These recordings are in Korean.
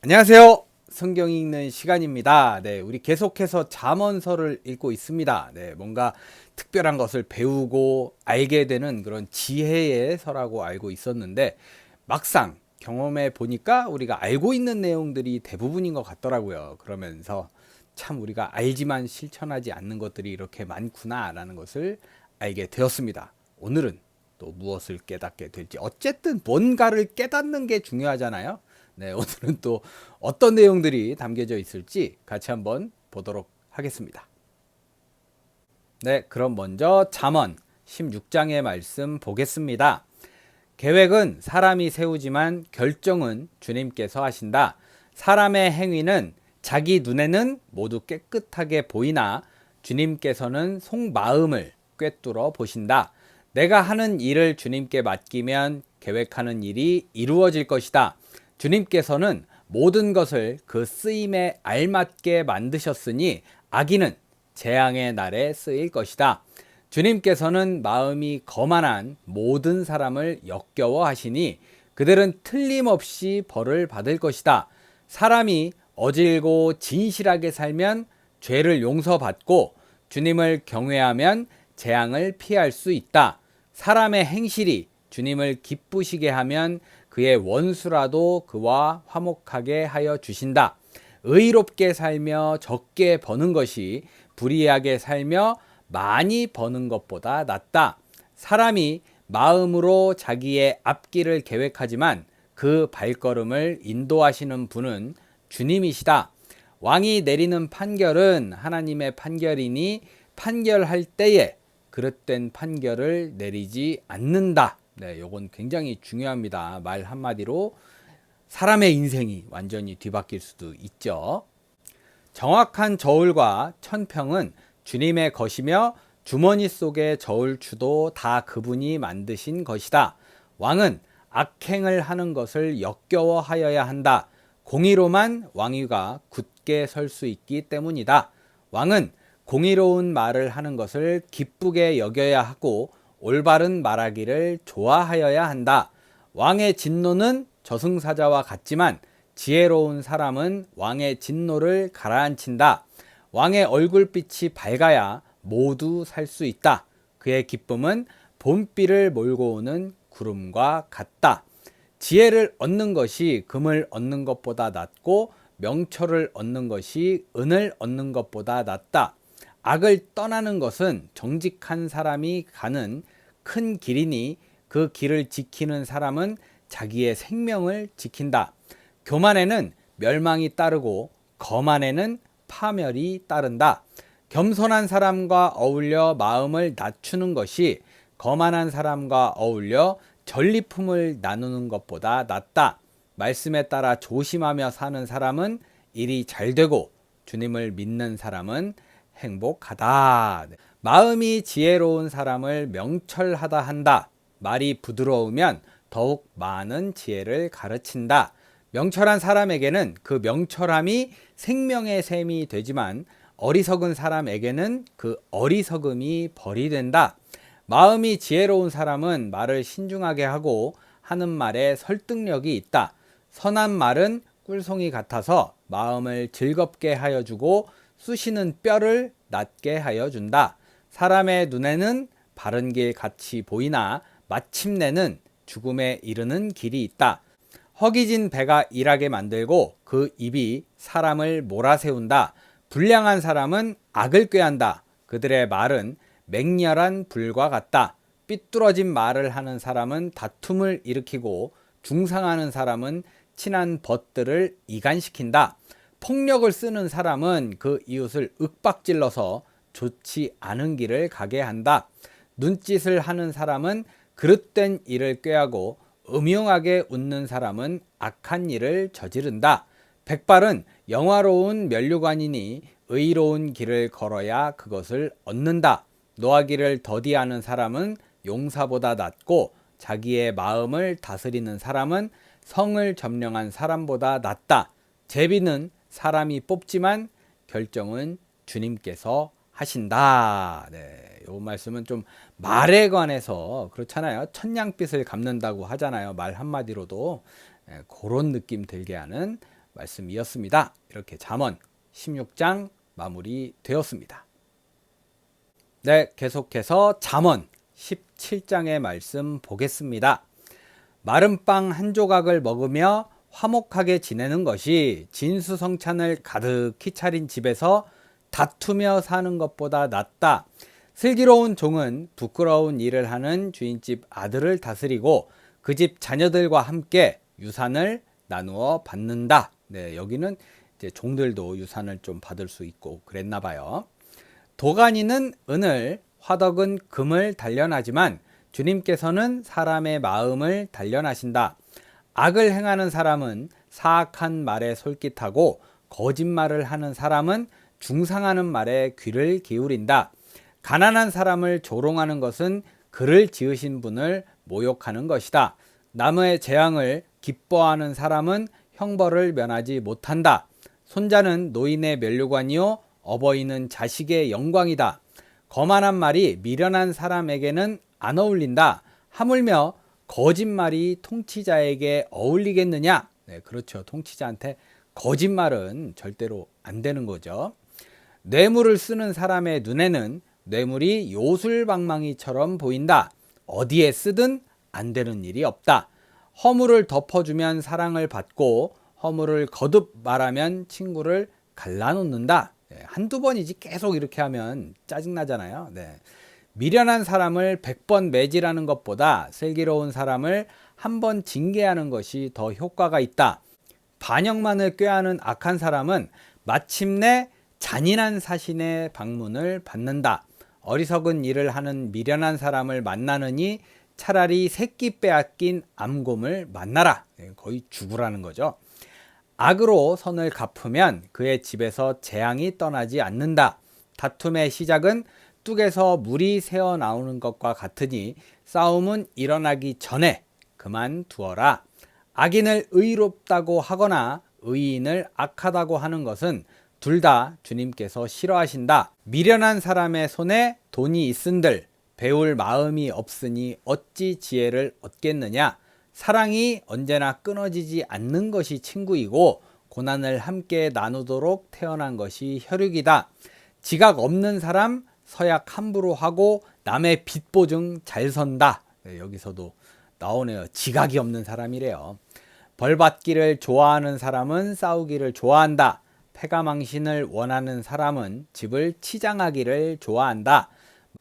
안녕하세요. 성경 읽는 시간입니다. 네, 우리 계속해서 잠언서를 읽고 있습니다. 네, 뭔가 특별한 것을 배우고 알게 되는 그런 지혜의 서라고 알고 있었는데 막상 경험해 보니까 우리가 알고 있는 내용들이 대부분인 것 같더라고요. 그러면서 참 우리가 알지만 실천하지 않는 것들이 이렇게 많구나라는 것을 알게 되었습니다. 오늘은 또 무엇을 깨닫게 될지, 어쨌든 뭔가를 깨닫는 게 중요하잖아요. 네, 오늘은 또 어떤 내용들이 담겨져 있을지 같이 한번 보도록 하겠습니다. 네, 그럼 먼저 잠언 16장의 말씀 보겠습니다. 계획은 사람이 세우지만 결정은 주님께서 하신다. 사람의 행위는 자기 눈에는 모두 깨끗하게 보이나 주님께서는 속마음을 꿰뚫어 보신다. 내가 하는 일을 주님께 맡기면 계획하는 일이 이루어질 것이다. 주님께서는 모든 것을 그 쓰임에 알맞게 만드셨으니 악인은 재앙의 날에 쓰일 것이다. 주님께서는 마음이 거만한 모든 사람을 역겨워 하시니 그들은 틀림없이 벌을 받을 것이다. 사람이 어질고 진실하게 살면 죄를 용서받고 주님을 경외하면 재앙을 피할 수 있다. 사람의 행실이 주님을 기쁘시게 하면 그의 원수라도 그와 화목하게 하여 주신다. 의롭게 살며 적게 버는 것이 불의하게 살며 많이 버는 것보다 낫다. 사람이 마음으로 자기의 앞길을 계획하지만 그 발걸음을 인도하시는 분은 주님이시다. 왕이 내리는 판결은 하나님의 판결이니 판결할 때에 그릇된 판결을 내리지 않는다. 네, 요건 굉장히 중요합니다. 말 한마디로 사람의 인생이 완전히 뒤바뀔 수도 있죠. 정확한 저울과 천평은 주님의 것이며 주머니 속의 저울추도 다 그분이 만드신 것이다. 왕은 악행을 하는 것을 역겨워하여야 한다. 공의로만 왕위가 굳게 설 수 있기 때문이다. 왕은 공의로운 말을 하는 것을 기쁘게 여겨야 하고 올바른 말하기를 좋아하여야 한다. 왕의 진노는 저승사자와 같지만 지혜로운 사람은 왕의 진노를 가라앉힌다. 왕의 얼굴빛이 밝아야 모두 살 수 있다. 그의 기쁨은 봄비를 몰고 오는 구름과 같다. 지혜를 얻는 것이 금을 얻는 것보다 낫고 명철을 얻는 것이 은을 얻는 것보다 낫다. 악을 떠나는 것은 정직한 사람이 가는 큰 길이니 그 길을 지키는 사람은 자기의 생명을 지킨다. 교만에는 멸망이 따르고 거만에는 파멸이 따른다. 겸손한 사람과 어울려 마음을 낮추는 것이 거만한 사람과 어울려 전리품을 나누는 것보다 낫다. 말씀에 따라 조심하며 사는 사람은 일이 잘 되고 주님을 믿는 사람은 행복하다. 마음이 지혜로운 사람을 명철하다 한다. 말이 부드러우면 더욱 많은 지혜를 가르친다. 명철한 사람에게는 그 명철함이 생명의 샘이 되지만 어리석은 사람에게는 그 어리석음이 벌이 된다. 마음이 지혜로운 사람은 말을 신중하게 하고 하는 말에 설득력이 있다. 선한 말은 꿀송이 같아서 마음을 즐겁게 하여 주고 쑤시는 뼈를 낫게 하여 준다. 사람의 눈에는 바른 길 같이 보이나 마침내는 죽음에 이르는 길이 있다. 허기진 배가 일하게 만들고 그 입이 사람을 몰아세운다. 불량한 사람은 악을 꾀한다. 그들의 말은 맹렬한 불과 같다. 삐뚤어진 말을 하는 사람은 다툼을 일으키고 중상하는 사람은 친한 벗들을 이간시킨다. 폭력을 쓰는 사람은 그 이웃을 윽박질러서 좋지 않은 길을 가게 한다. 눈짓을 하는 사람은 그릇된 일을 꾀하고 음흉하게 웃는 사람은 악한 일을 저지른다. 백발은 영화로운 면류관이니 의로운 길을 걸어야 그것을 얻는다. 노하기를 더디하는 사람은 용사보다 낫고 자기의 마음을 다스리는 사람은 성을 점령한 사람보다 낫다. 제비는 사람이 뽑지만 결정은 주님께서 하신다. 네, 요 말씀은 좀 말에 관해서 그렇잖아요. 천냥빚을 갚는다고 하잖아요. 말 한마디로도. 그런 느낌 들게 하는 말씀이었습니다. 이렇게 잠언 16장 마무리되었습니다. 네, 계속해서 잠언 17장의 말씀 보겠습니다. 마른 빵 한 조각을 먹으며 화목하게 지내는 것이 진수성찬을 가득히 차린 집에서 다투며 사는 것보다 낫다. 슬기로운 종은 부끄러운 일을 하는 주인집 아들을 다스리고 그 집 자녀들과 함께 유산을 나누어 받는다. 네, 여기는 이제 종들도 유산을 좀 받을 수 있고 그랬나 봐요. 도가니는 은을, 화덕은 금을 단련하지만 주님께서는 사람의 마음을 단련하신다. 악을 행하는 사람은 사악한 말에 솔깃하고 거짓말을 하는 사람은 중상하는 말에 귀를 기울인다. 가난한 사람을 조롱하는 것은 그를 지으신 분을 모욕하는 것이다. 남의 재앙을 기뻐하는 사람은 형벌을 면하지 못한다. 손자는 노인의 면류관이요 어버이는 자식의 영광이다. 거만한 말이 미련한 사람에게는 안 어울린다. 하물며 거짓말이 통치자에게 어울리겠느냐? 네, 그렇죠. 통치자한테 거짓말은 절대로 안 되는 거죠. 뇌물을 쓰는 사람의 눈에는 뇌물이 요술방망이처럼 보인다. 어디에 쓰든 안 되는 일이 없다. 허물을 덮어주면 사랑을 받고 허물을 거듭 말하면 친구를 갈라놓는다. 네, 한두 번이지 계속 이렇게 하면 짜증나잖아요. 네. 미련한 사람을 100번 매질하는 것보다 슬기로운 사람을 한 번 징계하는 것이 더 효과가 있다. 반역만을 꾀하는 악한 사람은 마침내 잔인한 사신의 방문을 받는다. 어리석은 일을 하는 미련한 사람을 만나느니 차라리 새끼 빼앗긴 암곰을 만나라. 네, 거의 죽으라는 거죠. 악으로 선을 갚으면 그의 집에서 재앙이 떠나지 않는다. 다툼의 시작은 뚝에서 물이 새어 나오는 것과 같으니 싸움은 일어나기 전에 그만두어라. 악인을 의롭다고 하거나 의인을 악하다고 하는 것은 둘 다 주님께서 싫어하신다. 미련한 사람의 손에 돈이 있은들 배울 마음이 없으니 어찌 지혜를 얻겠느냐. 사랑이 언제나 끊어지지 않는 것이 친구이고 고난을 함께 나누도록 태어난 것이 혈육이다. 지각 없는 사람 서약 함부로 하고 남의 빚 보증 잘 선다. 네, 여기서도 나오네요. 지각이 없는 사람이래요. 벌받기를 좋아하는 사람은 싸우기를 좋아한다. 패가망신을 원하는 사람은 집을 치장하기를 좋아한다.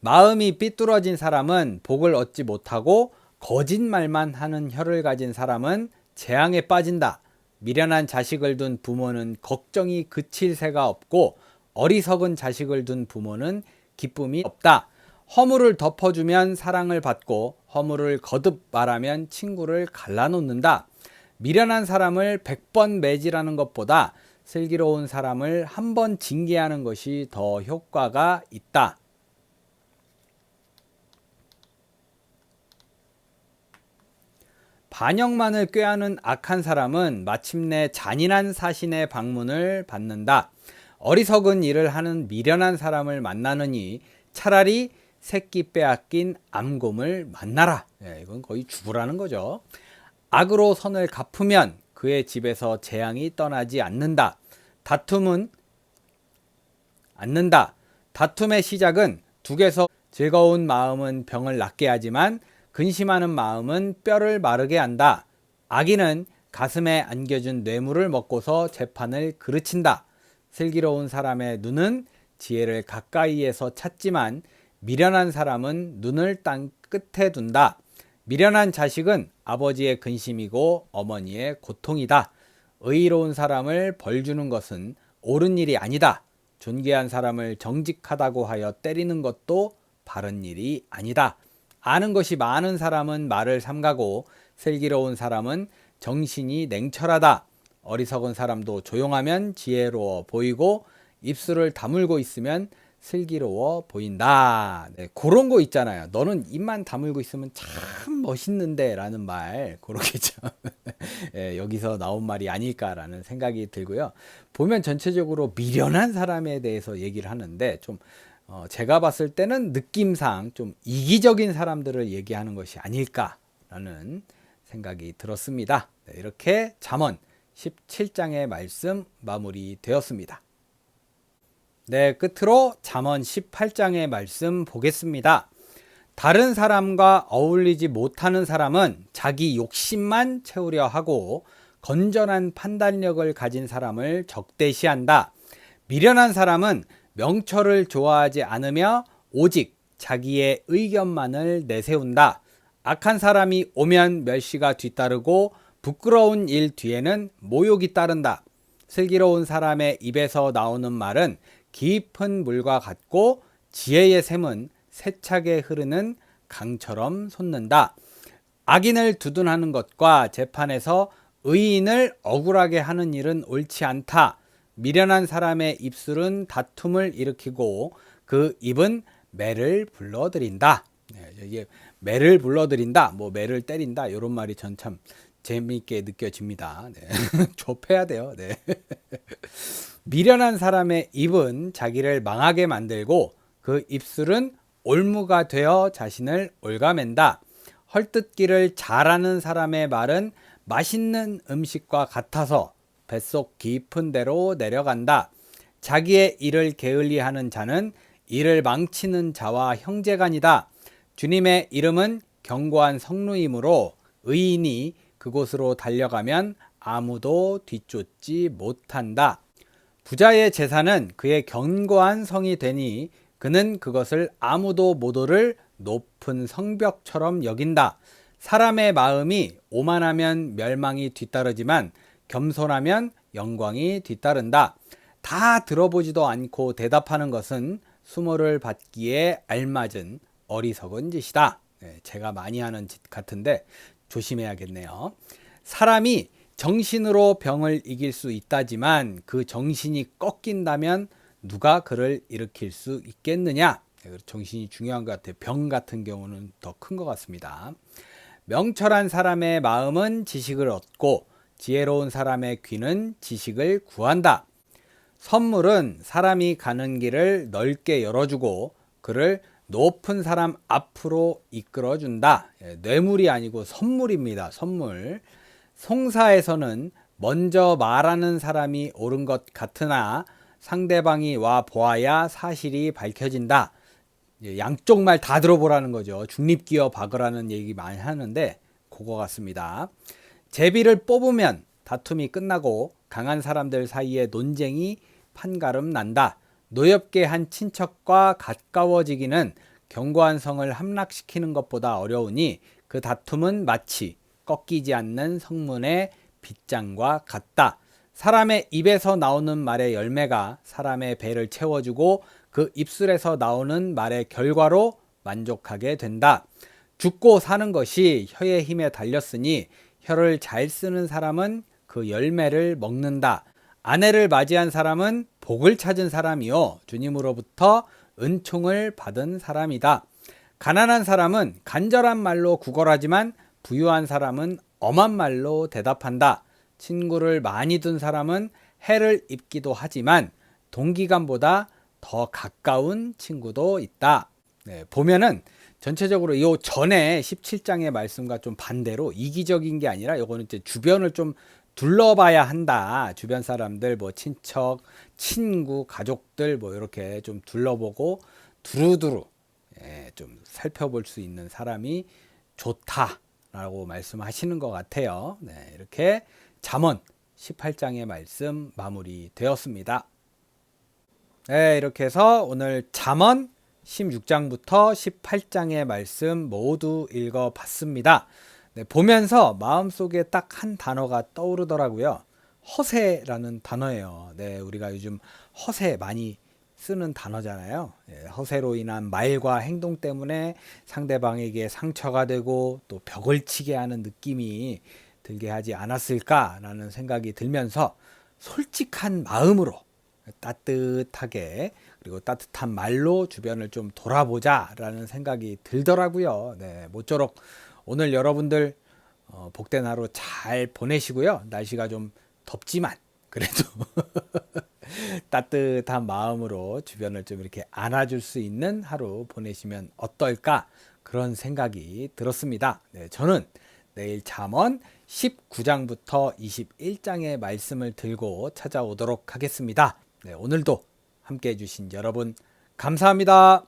마음이 삐뚤어진 사람은 복을 얻지 못하고 거짓말만 하는 혀를 가진 사람은 재앙에 빠진다. 미련한 자식을 둔 부모는 걱정이 그칠 새가 없고 어리석은 자식을 둔 부모는 기쁨이 없다. 허물을 덮어주면 사랑을 받고 허물을 거듭 말하면 친구를 갈라놓는다. 미련한 사람을 100번 매질하는 것보다 슬기로운 사람을 한 번 징계하는 것이 더 효과가 있다. 반역만을 꾀하는 악한 사람은 마침내 잔인한 사신의 방문을 받는다. 어리석은 일을 하는 미련한 사람을 만나느니 차라리 새끼 빼앗긴 암곰을 만나라. 네, 이건 거의 죽으라는 거죠. 악으로 선을 갚으면 그의 집에서 재앙이 떠나지 않는다. 다툼의 시작은 둑에서 즐거운 마음은 병을 낫게 하지만 근심하는 마음은 뼈를 마르게 한다. 악인은 가슴에 안겨준 뇌물을 먹고서 재판을 그르친다. 슬기로운 사람의 눈은 지혜를 가까이에서 찾지만 미련한 사람은 눈을 땅 끝에 둔다. 미련한 자식은 아버지의 근심이고 어머니의 고통이다. 의로운 사람을 벌주는 것은 옳은 일이 아니다. 존귀한 사람을 정직하다고 하여 때리는 것도 바른 일이 아니다. 아는 것이 많은 사람은 말을 삼가고 슬기로운 사람은 정신이 냉철하다. 어리석은 사람도 조용하면 지혜로워 보이고 입술을 다물고 있으면 슬기로워 보인다. 네, 그런 거 있잖아요. 너는 입만 다물고 있으면 참 멋있는데 라는 말, 그렇게 좀 예, 여기서 나온 말이 아닐까라는 생각이 들고요. 보면 전체적으로 미련한 사람에 대해서 얘기를 하는데 좀 제가 봤을 때는 느낌상 좀 이기적인 사람들을 얘기하는 것이 아닐까라는 생각이 들었습니다. 네, 이렇게 잠언 17장의 말씀 마무리되었습니다. 네, 끝으로 잠언 18장의 말씀 보겠습니다. 다른 사람과 어울리지 못하는 사람은 자기 욕심만 채우려 하고 건전한 판단력을 가진 사람을 적대시한다. 미련한 사람은 명철을 좋아하지 않으며 오직 자기의 의견만을 내세운다. 악한 사람이 오면 멸시가 뒤따르고 부끄러운 일 뒤에는 모욕이 따른다. 슬기로운 사람의 입에서 나오는 말은 깊은 물과 같고 지혜의 샘은 세차게 흐르는 강처럼 솟는다. 악인을 두둔하는 것과 재판에서 의인을 억울하게 하는 일은 옳지 않다. 미련한 사람의 입술은 다툼을 일으키고 그 입은 매를 불러들인다. 네, 이게 매를 불러들인다, 뭐 매를 때린다 이런 말이 전 참 재미있게 느껴집니다. 네. 좁혀야 돼요. 네. 미련한 사람의 입은 자기를 망하게 만들고 그 입술은 올무가 되어 자신을 올가맨다. 헐뜯기를 잘하는 사람의 말은 맛있는 음식과 같아서 뱃속 깊은 데로 내려간다. 자기의 일을 게을리하는 자는 이를 망치는 자와 형제간이다. 주님의 이름은 견고한 성루이므로 의인이 그곳으로 달려가면 아무도 뒤쫓지 못한다. 부자의 재산은 그의 견고한 성이 되니 그는 그것을 아무도 못 오를 높은 성벽처럼 여긴다. 사람의 마음이 오만하면 멸망이 뒤따르지만 겸손하면 영광이 뒤따른다. 다 들어보지도 않고 대답하는 것은 수모를 받기에 알맞은 어리석은 짓이다. 네, 제가 많이 하는 짓 같은데 조심해야겠네요. 사람이 정신으로 병을 이길 수 있다지만 그 정신이 꺾인다면 누가 그를 일으킬 수 있겠느냐? 정신이 중요한 것 같아요. 병 같은 경우는 더 큰 것 같습니다. 명철한 사람의 마음은 지식을 얻고 지혜로운 사람의 귀는 지식을 구한다. 선물은 사람이 가는 길을 넓게 열어주고 그를 높은 사람 앞으로 이끌어준다. 뇌물이 아니고 선물입니다. 선물. 송사에서는 먼저 말하는 사람이 옳은 것 같으나 상대방이 와 보아야 사실이 밝혀진다. 양쪽 말 다 들어보라는 거죠. 중립기어 박으라는 얘기 많이 하는데 그거 같습니다. 제비를 뽑으면 다툼이 끝나고 강한 사람들 사이에 논쟁이 판가름 난다. 노엽게 한 친척과 가까워지기는 견고한 성을 함락시키는 것보다 어려우니 그 다툼은 마치 꺾이지 않는 성문의 빗장과 같다. 사람의 입에서 나오는 말의 열매가 사람의 배를 채워주고 그 입술에서 나오는 말의 결과로 만족하게 된다. 죽고 사는 것이 혀의 힘에 달렸으니 혀를 잘 쓰는 사람은 그 열매를 먹는다. 아내를 맞이한 사람은 복을 찾은 사람이요 주님으로부터 은총을 받은 사람이다. 가난한 사람은 간절한 말로 구걸하지만 부유한 사람은 엄한 말로 대답한다. 친구를 많이 둔 사람은 해를 입기도 하지만 동기간보다 더 가까운 친구도 있다. 네, 보면은 전체적으로 이 전에 17장의 말씀과 좀 반대로 이기적인 게 아니라 이거는 이제 주변을 좀 둘러봐야 한다. 주변 사람들, 뭐 친척, 친구, 가족들 뭐 이렇게 좀 둘러보고 두루두루 좀 살펴볼 수 있는 사람이 좋다라고 말씀하시는 것 같아요. 네, 이렇게 잠언 18장의 말씀 마무리되었습니다. 네, 이렇게 해서 오늘 잠언 16장부터 18장의 말씀 모두 읽어봤습니다. 네, 보면서 마음속에 딱 한 단어가 떠오르더라고요. 허세라는 단어예요. 네, 우리가 요즘 허세 많이 쓰는 단어잖아요. 네, 허세로 인한 말과 행동 때문에 상대방에게 상처가 되고 또 벽을 치게 하는 느낌이 들게 하지 않았을까라는 생각이 들면서 솔직한 마음으로 따뜻하게 그리고 따뜻한 말로 주변을 좀 돌아보자라는 생각이 들더라고요. 네, 모쪼록 오늘 여러분들 복된 하루 잘 보내시고요. 날씨가 좀 덥지만 그래도 따뜻한 마음으로 주변을 좀 이렇게 안아줄 수 있는 하루 보내시면 어떨까 그런 생각이 들었습니다. 네, 저는 내일 잠언 19장부터 21장의 말씀을 들고 찾아오도록 하겠습니다. 네, 오늘도 함께 해주신 여러분 감사합니다.